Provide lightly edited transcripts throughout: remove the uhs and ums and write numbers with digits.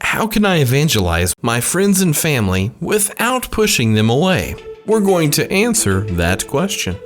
How can I evangelize my friends and family without pushing them away? We're going to answer that question.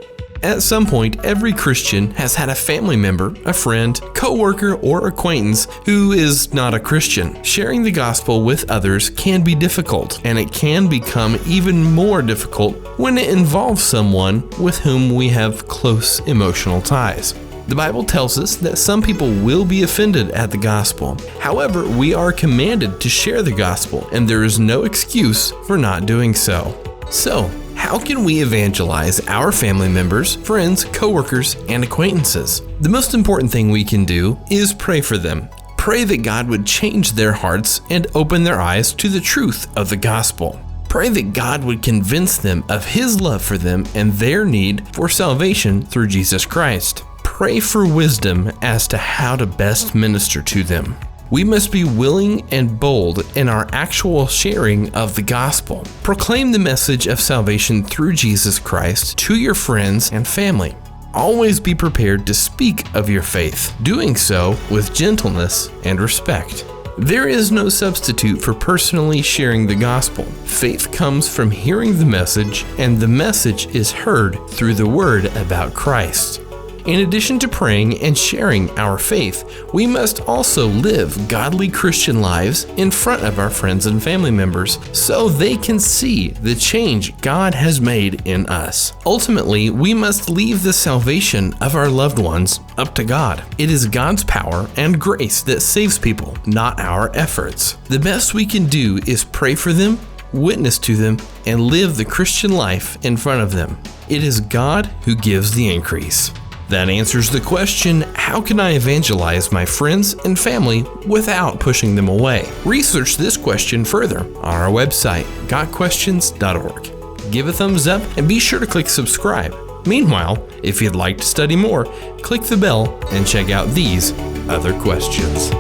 At some point, every Christian has had a family member, a friend, coworker, or acquaintance who is not a Christian. Sharing the gospel with others can be difficult, and it can become even more difficult when it involves someone with whom we have close emotional ties. The Bible tells us that some people will be offended at the gospel. However, we are commanded to share the gospel, and there is no excuse for not doing so. So, how can we evangelize our family members, friends, coworkers, and acquaintances? The most important thing we can do is pray for them. Pray that God would change their hearts and open their eyes to the truth of the gospel. Pray that God would convince them of His love for them and their need for salvation through Jesus Christ. Pray for wisdom as to how to best minister to them. We must be willing and bold in our actual sharing of the gospel. Proclaim the message of salvation through Jesus Christ to your friends and family. Always be prepared to speak of your faith, doing so with gentleness and respect. There is no substitute for personally sharing the gospel. Faith comes from hearing the message, and the message is heard through the word about Christ. In addition to praying and sharing our faith, we must also live godly Christian lives in front of our friends and family members so they can see the change God has made in us. Ultimately, we must leave the salvation of our loved ones up to God. It is God's power and grace that saves people, not our efforts. The best we can do is pray for them, witness to them, and live the Christian life in front of them. It is God who gives the increase. That answers the question, how can I evangelize my friends and family without pushing them away? Research this question further on our website, gotquestions.org. Give a thumbs up and be sure to click subscribe. Meanwhile, if you'd like to study more, click the bell and check out these other questions.